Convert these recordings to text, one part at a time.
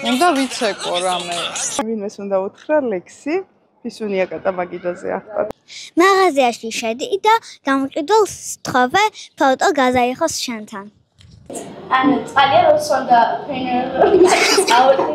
უნდა ვიცეკო რამე. ვინმეს უნდა უთხრა ლექსი, ფისუნია კატამაგიძეზე ახლა. მაღაზიაში შედი და გამყიდველს სთხოვე ფოტო გაზაიხოს შენთან. ანუ წყალია როს უნდა ფრენერული გასწავლი.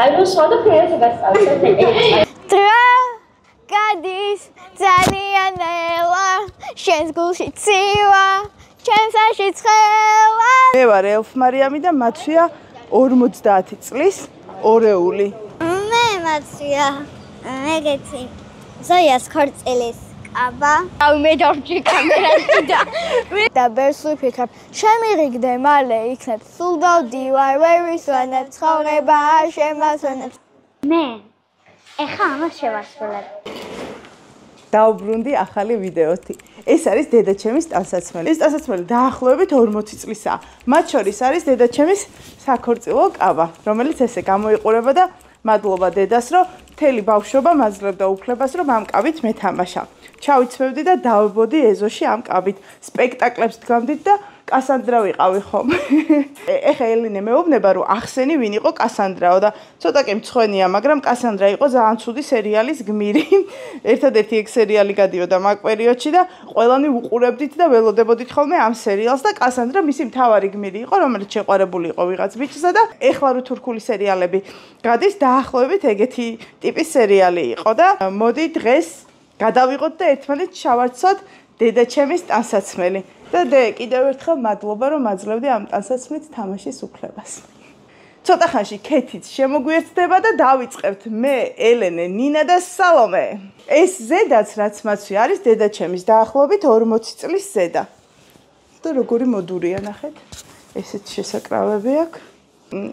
ანუ სოდა ფრენერზე გასწავლი. დრო გადის ძალიან შენს გულში ცივა ჩემსაში ცხელა. მე ვარ ელფმარიამი და მათვია 50 წლის ორეული. მე მათვია მეგეთი ზოიას ქორწილის კაბა. აუ მე დავჭი კამერაში და ბერსლი ფიქრობ შემირიგდე მალე იქნებ სულ დავდივარ ვერ ვისვენებ ცხოვრება შემასვენებს. მე ეხა ამას შევასრულებ. დავბრუნდი ახალი ვიდეოთი. ეს არის დედაჩემის ტანსაცმელი. ეს ტანსაცმელი დაახლოებით 40 წლისაა. მათ შორის არის დედაჩემის საქორწილო კაბა, რომელიც ესე გამოიყურება და მადლობა დედას, რომ მთელი ბავშვობა მაძლევდა უფლებას, რომ ამ კაბით მეთამაშა. ჩავიცმევდი და დავბოდი ეზოში ამ კაბით. სპექტაკლებს დგამდით და კასანდრა ვიყავი ხომ. ეხა ელენე მეუბნება, რომ ახსენი ვინ იყო კასანდრაო და ცოტა კი მცხვენია, მაგრამ კასანდრა იყო ძალიან ცუდი სერიალის გმირი. ერთადერთი ეგ სერიალი გადიოდა მაგ პერიოდში და ყველანი უყურებდით და ველოდებოდით ხოლმე ამ სერიალს და კასანდრა მისი მთავარი გმირი იყო, რომელიც შეყვარებული იყო ვიღაც ბიჭზე და ეხლა რო თურქული სერიალები გადის, დაახლოებით ეგეთი ტიპის სერიალი იყო და მოდი დღეს გადავიღოთ და ერთმანეთს ჩავარცოთ დედაჩემის ტანსაცმელი. და კიდევ ერთხელ მადლობა რომ მაძლევდი ამ ტანსაცმლით თამაშის უფლებას. ცოტა ხანში ქეთიც შემოგვიერთდება და დავიწყებთ მე, ელენე, ნინა და სალომე. ეს ზედაც რაც მაცვი არის დედაჩემის დაახლოებით 40 წლის ზედა. და როგორი მოდურია ნახეთ. ესეთ შესაკრავები აქვს.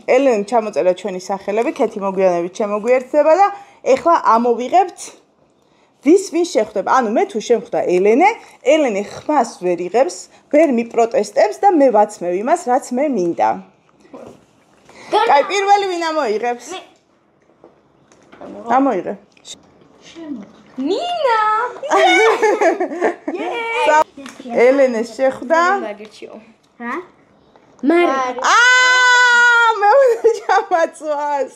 ელენე ჩამოწერა ჩვენი სახელები, ქეთი მოგვიანებით შემოგვიერთდება და ეხლა ამოვიღებთ ვის ვინ შეხვდება. ანუ მე თუ შემხვდა ელენე ხმას ვერ იღებს, ვერ მიპროტესტებს და მე ვაცმევ იმას, რაც მე მინდა. კაი, პირველი ვინ ამოიღებს? ამოიღე. ნინა! ელენე შეხვდა. რა? მარა. მე უნდა ჩამაწვას.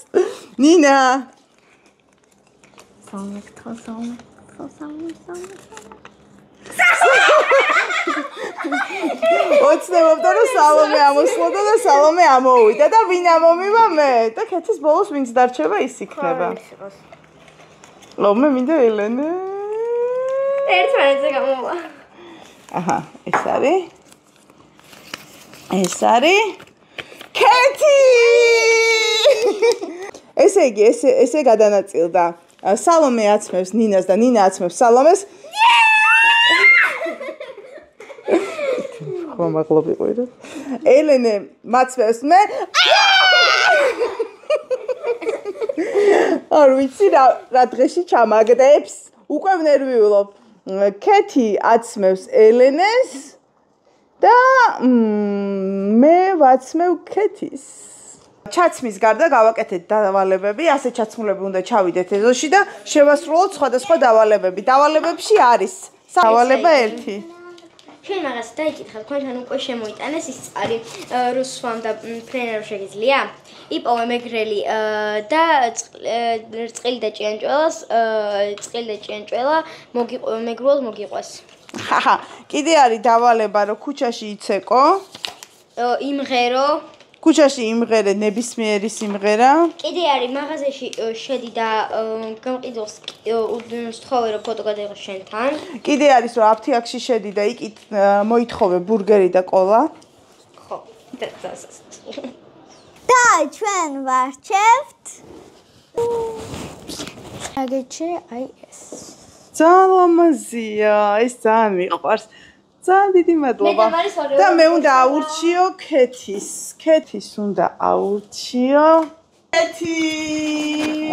ნინა. ოცნებობდა რომ სალომე ამოსვლოდა და სალომე ამოვიდა და ვინ ამომივა მე და ქეთის ბოლოს ვინც დარჩება ის იქნება. მე მინდა ელენე. ერთმანეთზე გამოვა. აჰა, ეს არის ქეთი. ესე იგი, ესე გადანაწილდა. სალომე აცმევს ნინას და ნინა აცმევს სალომეს. ხო მაღლობი ყირო. ელენე მაცმევს მე. არ ვიცი რა დღეში ჩამაგდებს. უკვე ნერვიულობ. ქეთი აცმევს ელენეს და მე ვაცმევ ქეთის. ჩაცმის გარდა გავაკეთეთ დავალებები, ასე ჩაცმულები უნდა ჩავიდეთ ეზოში და შევასრულოთ სხვადასხვა დავალებები. დავალებებში არის დავალება 1. ჩვენ მაგას დაიკითხავთ, თქვენთან უკვე შემოიტანეს ის წყალი, რუსვამ და ფრენერო შეგიძლია. იპოვე მეგრელი და წყილი და ჭიანჭველა მეგრულად მოგიყვეს. ხახა, კიდე არის დავალება, რომ ქუჩაში იცეკო. იმღერო ქუჩაში იმღერე ნებისმიერი სიმღერა. კიდე არის მაღაზიაში შედი და გამყიდველს სთხოვე რომ ფოტო გადაიღო შენთან. კიდე არის რომ აფთიაქში შედი და იქით მოითხოვე ბურგერი და კოლა. ხო. და ჩვენ ვარჩევთ. აგეჩე აი ეს. ძალიან ლამაზია, ეს ძალიან მიყვარს. ძალიან დიდი მადლობა. და მე უნდა აურჩიო ქეთის. ქეთის უნდა აურჩიო. ქეთი!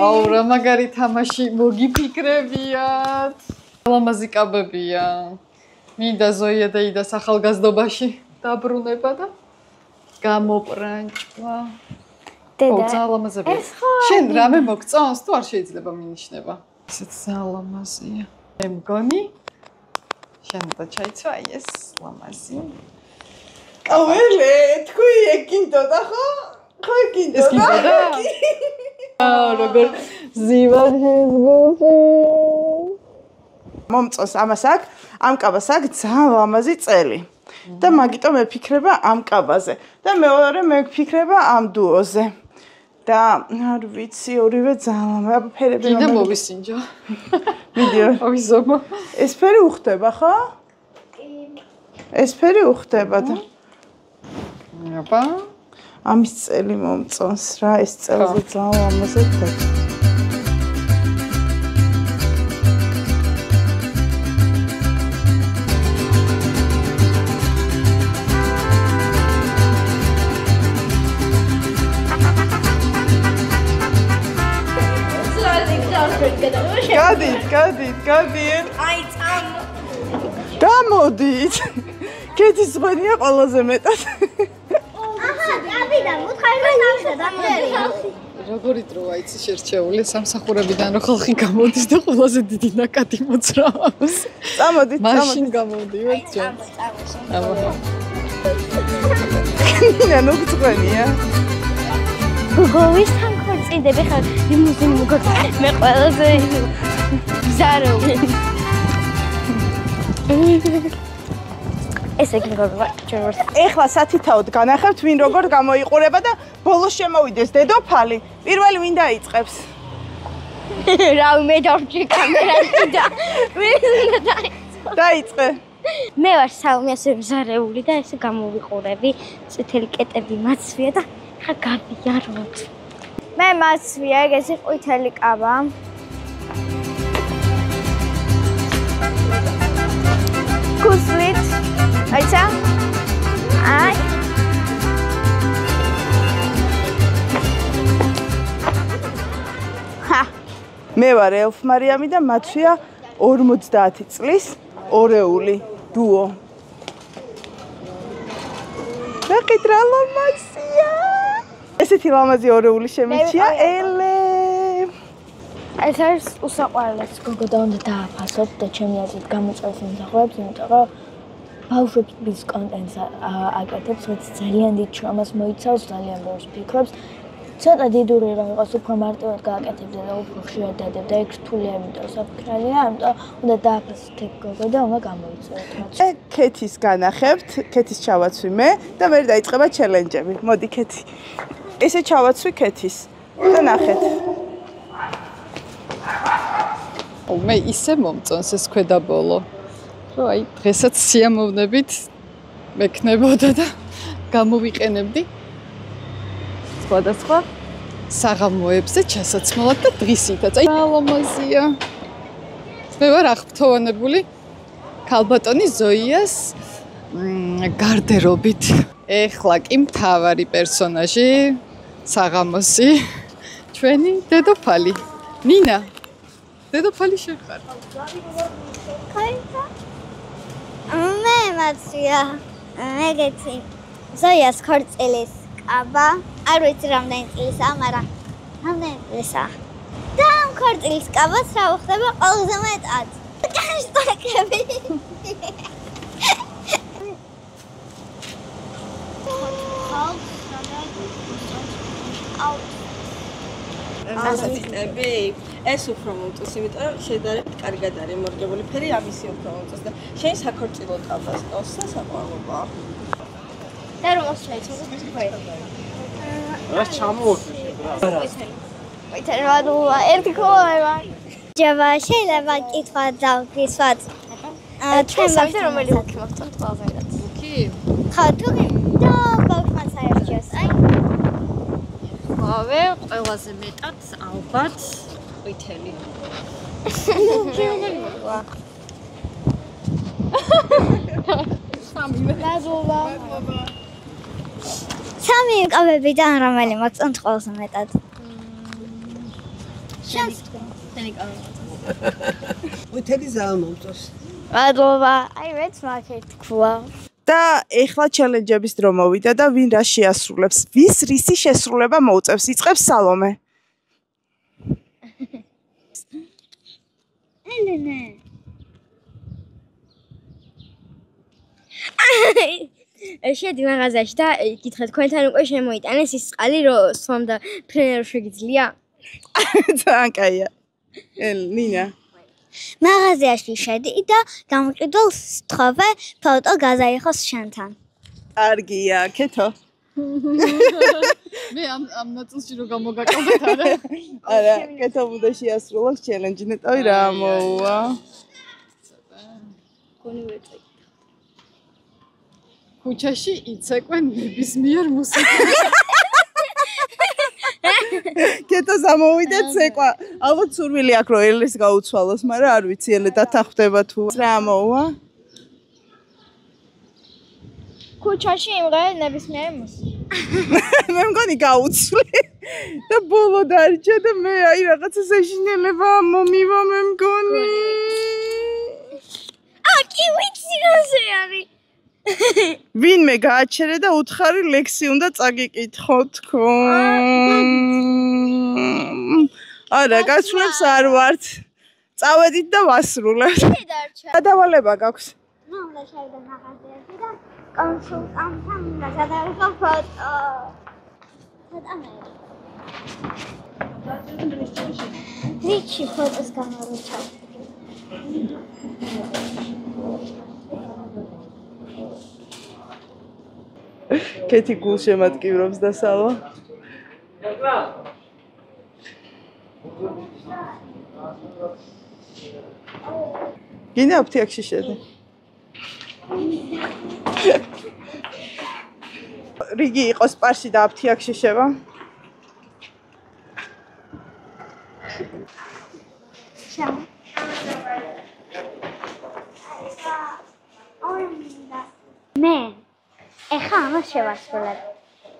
აუ რა მაგარი თამაში მოგიფიქრებიათ. ლამაზი კაბებია. მინდა ზოია და იდას ახალგაზრდობაში დაბრუნება და გამოპრანჭვა. დედა. ძალიან ლამაზია. შენ რამე მოგწონს თუ არ შეიძლება მინიშნება? ესეც ძალიან ლამაზია. მე მგონი შენ და ჩაიცვა ეს ლამაზი. აუელე, თქვი ეგინდოდა ხო? ხო გინდოდა? ეს გინდოდა? როგორ ზივა შეზღუდე. მომწონს ამას აქ, ამ კაბას აქ ძალიან ლამაზი წელი. და მაგიტომ მეფიქრება ამ კაბაზე. და მეორე მეფიქრება ამ დუოზე. და არ ვიცი, ორივე ძალიან ფერები კიდე მოვისინჯო. ვიდეო. ავიზომო. ეს ფერი უხდება, ხო? ეს ფერი უხდება და აბა. ამის წელი მომწონს რა, ეს წელზე ძალიან ლამაზი ხდება. გადით. აი წამ. გამოდით. კეთის ზღვენია ყველაზე მეტად. აჰა, დავიდა, მუთხარდა დამერი. როგორი დროა იცი შერჩეული სამსახურებიდან რო ხალხი გამოდის და ყველაზე დიდი ნაკადი მოძრაობს. წამოდით. მაშინ გამოვდივართ ჩვენ. აბა. ნუ გწვენია. გოგოვის თან ქორწინდები ხარ ლიმუზინი მოგოცა მე ყველაზე ზარო ესე გიგოვა ჩვენ ეხლა სათითაოდ განახებთ ვინ როგორ გამოიყურება და ბოლოს შემოვიდეს დედოფალი პირველი ვინ დაიწყებს რავი მე დავჭი კამერაში და დაიწყე მე ვარ საუმიასე მზარეული და ესე გამოვიყურები წითელი კეტები მაცვია და ხა გავიაროთ მე მაცვია ეგ ყვითელი კაბა კუსლით აიცა აი მე ვარ ელფ მარიამი და მაცვია 50 წლის ორეული დუო ნახეთ რა ლამაზია ესეთი ლამაზი ორეული შემიჩია ელე ეს არის უსაყვარლეს გოგო და უნდა დააფასოთ და ჩემი აზრით გამოწევს მომსახურებს, იმიტომ რომ ბავშვების კონტენტს აკეთებს, რაც ძალიან დიდ შრომას მოიცავს, ძალიან ბევრს ფიქრობს. ცოტა დიდური რომ იყოს, უფრო მარტივად გააკეთებდა და უფრო ხშირად დადებდა, ეგ რთულია, იმიტომ რომ საფიქრალია, ამიტომ უნდა დააფასოთ ეგ გოგო და უნდა გამოიწევოთ მათ. კეთის განახებთ, კეთის ჩავაცვი მე და მე დაიწყება ჩელენჯები. მოდი კეთი. ესე ჩავაცვი კეთის და ნახეთ. მე ისე მომწონს ეს ქვედაბოლო. რომ აი დღესაც სიამოვნებით მექნებოდა და გამოვიყენებდი სხვადასხვა საღამოებზე ჩასაცმელად და დღისითაც. აი ლამაზია. მე ვარ აღფრთოვანებული ქალბატონი ზოიას გარდერობით. ეხლა კი მთავარი პერსონაჟი საღამოსი ჩვენი დედოფალი ნინა. დედოფალი შეხარ. ხაითა მე მაცვია მეგეთი ზოიას ქორწილის კაბა არ ვიცი რამდენი წლისაა მაგრამ რამდენი წლისაა და ამ ქორწილის კაბას რა უხდება ყველაზე მეტად კაშტაკები ასეთები ეს უფრო მომწონს, იმიტომ რომ შედარებით კარგად არის მორგებული ფერი, ამისი უფრო მომწონს და შენ საქორწილო კაბას ყავს სასაყვარლოა. და რომ მოსწრებს თქვენ რა ჩამოვხდი რა. ვიწერე ვადულა ერთი ქოლა ჯება შეიძლება კითხვა დავგისვათ ჩვენ საერთოდ რომელი უკი მოხდათ ყველაზე მეტად კი. ხა თუ და ბავშვთან საერთოდ აი ავე ყველაზე მეტად ალბათ ყვითელი. სამი კაბებიდან რომელი მოგწონთ ყველაზე მეტად? ყვითელი ძალიან მომწონს. მადლობა. აი მეც მაგეთ თქვა. და ეხლა ჩელენჯების დრო მოვიდა და ვინ რა შეასრულებს? ვის რისი შესრულება მოუწევს? იწყებს სალომე. ელენე. შედი მაღაზიაში და იკითხე თქვენთან უკვე შემოიტანეს ის წყალი რომ სვამ და ფრენერო შეგიძლია? ძალიან კაია. ნინა. მაღაზიაში შედი და გამყიდველს სთხოვე ფოტო გაზაიღოს შენთან. კარგია, კეთო. მე ამ ნაწილში რო გამოგაკალდეთ არა? არა, კეთო უნდა შეასრულოს ჩელენჯი, ნეტავი რა მოუვა. ქუჩაში იცეკვენ ნებისმიერ მუსიკას. კეთო სამოვიდა ცეკვა. ალბათ სურვილი აქვს რომ ელეს გაუცვალოს, მაგრამ არ ვიცი ელე დათანხმდება თუ რა მოუვა. ქუჩაში იმღერე ნებისმიერი მუსიკა. მე მგონი გაუცვლი და ბოლო დარჩა და მე აი რაღაცა საშინელება მომივა მე მგონი. კი ვიცი რაზე არის. ვინმე გააჩერე და უთხარი ლექსი უნდა წაგიკითხო თქვენ. არა, გასვლებს არ ვართ. წავედით და ვასრულებთ. გადავალება გაქვს. ნუ უნდა შევიდე მაღაზიაში და კონსულტანტთან უნდა გადავიღო ფოტო. რიჩი ფოტოს გამორჩა. კეთი გულ შემატკივრობს და სავა. გინდა აფთიაქში შედი. რიგი იყოს პარში და აფთიაქში შევა. მე ეხა ამას შევასრულებ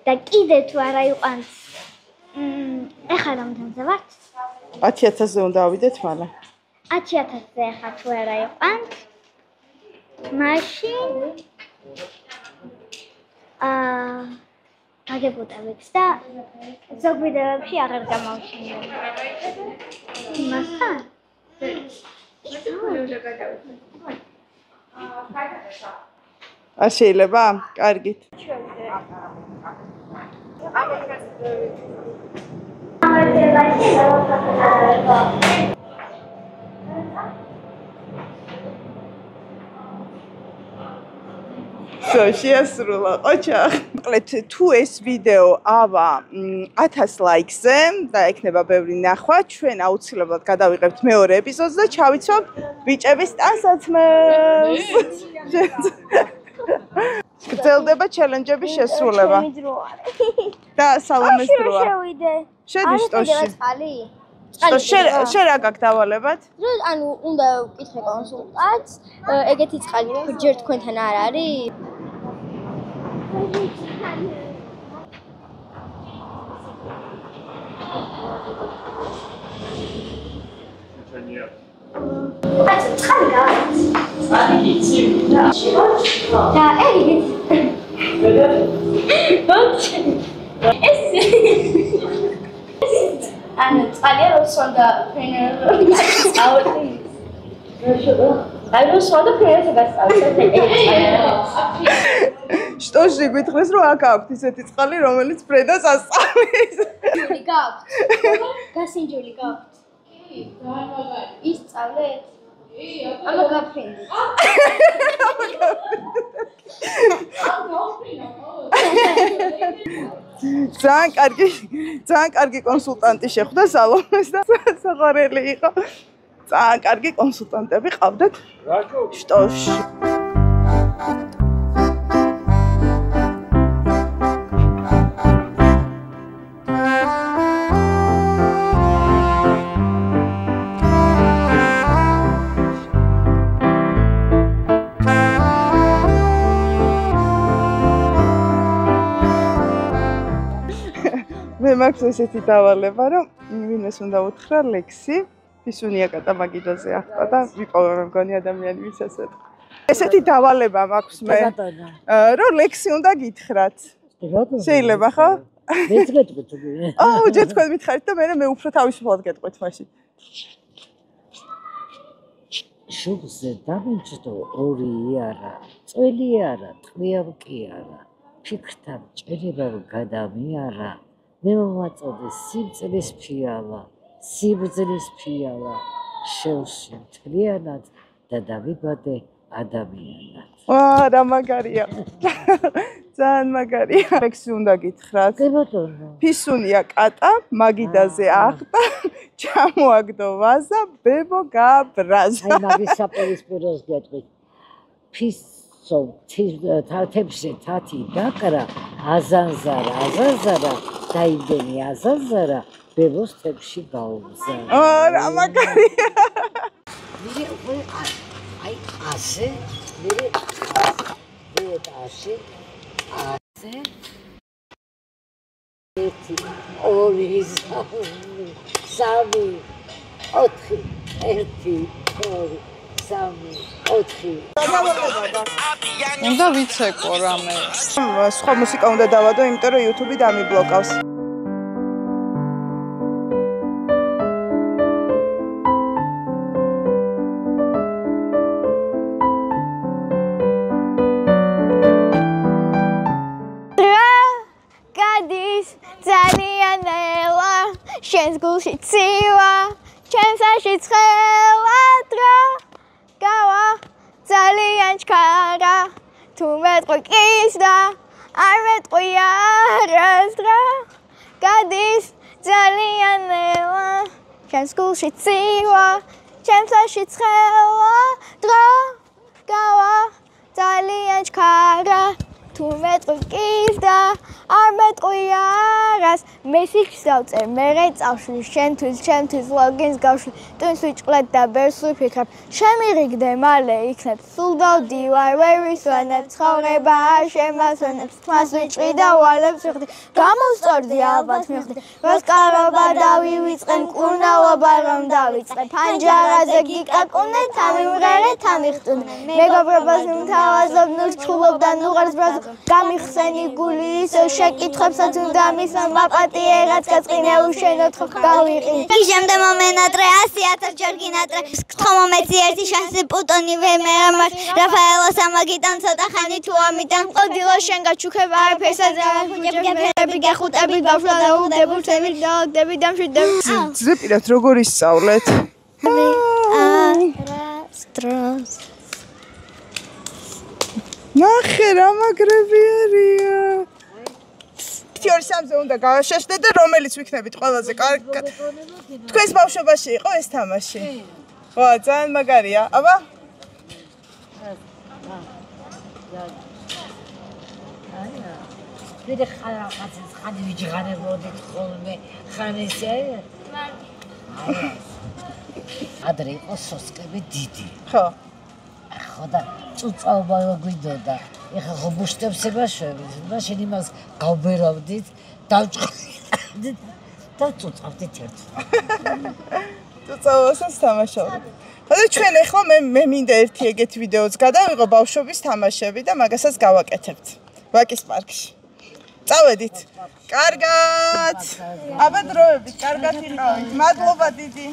და კიდე თუ არა იყვანს ეხა რამდენზე ვართ? 10,000-ზე უნდა ავიდეთ მალე. 10,000-ზე ეხა თუ არა იყვანს მაშინ აგებუტებით და ზოგ ვიდეოებში აღარ გამოვშენდები. იმასთან? არ შეიძლება? კარგით. შეასრულა ოჩახ. მოკლედ თუ ეს ვიდეო ავა 1000 ლაიქზე და ექნება ბევრი ნახვა, ჩვენ აუცილებლად გადავიღებთ მეორე ეპიზოდს და ჩავიცვამთ ბიჭების ტანსაცმელს. გრძელდება ჩელენჯების შესრულება. და სალომეს დროა. შედი შტოში. შენ რა გაქვს დავალებად? ანუ უნდა ვკითხე კონსულტანტს, ეგეთი წყალი ჯერ თქვენთან არ არის? ანუ წყალია როსონ და ფრენერო გავწავდი. აი როსონ და ფრენერზე გასწავლეთ. შტოში გითხრეს რომ აქ აქვს ისეთი წყალი რომელიც ფრენას ასწავლის. გაქვთ. გასინჯული გაქვთ. კი, გამაგარი. ისწავლეთ? კი, აბა გაფრინდით. ძალიან კარგი კონსულტანტი შეხვდა სალომეს და საყვარელი იყო. ძალიან კარგი კონსულტანტები ყავდათ შტოში. მე მაქვს ესეთი დავალება, რომ ვინმეს უნდა უთხრა ლექსი, ფისუნია კატამაგიდაზე ახტა და ვიპოვე მე მგონი ადამიანი ვისაც ეთქვა. ესეთი დავალება მაქვს მე, რომ ლექსი უნდა გითხრათ. შეიძლება ხო? მეც გეტყვით თუ კი. ჯერ თქვენ მითხარით და მე უფრო თავისუფლად გეტყვით მაშინ. შუბზე დამენჩდო ორი არა, წველი არა, ტყვიავ კი არა. ფიქრთან ჭრებავ გადამიარა. მე მომაწოდე სიმწლის ფიალა, სიბრძლის ფიალა. შევსვი მთლიანად და დავიბადე ადამიანად. რა მაგარია. ძალიან მაგარია. ექსი უნდა გითხრათ. ფისუნია კატა, მაგიდაზე ახტა, ჩამოაგდო ვაზა, ბებო გააბრაზა. აი მაგის საპირისპიროს გეტყვით. ფისო თათებში თათი დაკრა, აზანზარა, დაიგენი აზანზარა, ბებოს თებში გაუგზავნა. რა მაგარია. აი ასე, მე ასე ასე ერთი ორი სამი ოთხი ერთი ორი სამი ოთხი უნდა ვიცეკო რამე სხვა მუსიკა უნდა დავადო, იმიტომ რომ YouTube-ი დამიბლოკავს. შენს გულში ცივა, ჩემს აში ცხელა დრო, გავა ძალიან ჩქარა, თუ მეტყვი კის და არ მეტყვი არას დრო, გადის ძალიან ნელა, შენს გულში ცივა, ჩემს აში ცხელა დრო, გავა ძალიან ჩქარა, თუ მეტყვი კის და არ მეტყვი არას, მესიჯს დავწერ, მერე წავშლი, შენთვის, ჩემთვის ლოგინს გავშლი, ტვინს ვიჭყლეთ და ბერს ვიფიქრებ, შემირიგდე მალე იქნებ, სულ დავდივარ, ვერ ვისვენებ, ცხოვრება არ შემასვენებს, თმას ვიჭრი და ვალებს ვიხდი, გამოვსწორდი ალბათ მივხდი, როსკარობა დავივიწყენ, კურნალობა რომ დავიწყე, ფანჯარაზე გიკაკუნე, თამიმღერე, თამიხტუნე, მეგობრობას მთავაზობ, ნურს ჩხულობ და ნუღარს ბრაზობ, გამიხსენი გული ისევ შეკითხვებსაც უნდა მისვენ ლაპატიერაც გაწყინე უშენოდ ხო გავიყინე გიჟემდე მომენატრე 100,000 ჯერ გინატრე გთხოვ მომეცი ერთი შანსი პუტონი ვემეამარ რაფაელო სამაგიდან ცოტა ხანი თუ ამიდან ყოდილო შენ გაჩუქებ არაფერს აძრახუჯები გეხუტები გავშლა და უდებურთები დააგდები და მშვიდები ზეპირად როგორ ისწავლეთ სტროს ნახე რა მაგრები არია თიორი სამზე უნდა გავაშაშდეთ და რომელიც ვიქნებით ყველაზე კარგად. თქვენს ბავშვობაში იყო ეს თამაში? ვა, ძალიან მაგარია. აბა? მე ხალხაცის ხანი ვიჯღანებოდით ხოლმე ხანესე. ადრე იყო სოსკები დიდი. ხო. ხო და წუწაობა გვიდოდა. ეხლა ხო ბუშტებს ებაშვებით, მაშინ იმას გავბერავდით, დავჭყდით და წუწავდით ერთად. წუწავასაც თამაშობდით. ხოდა ჩვენ ეხლა მე მინდა ერთი ეგეთი ვიდეოც გადავიღო ბავშვობის თამაშები და მაგასაც გავაკეთებთ. ვაკის პარკში. წავედით. კარგად. აბა დროებით, კარგად იყავით. მადლობა დიდი.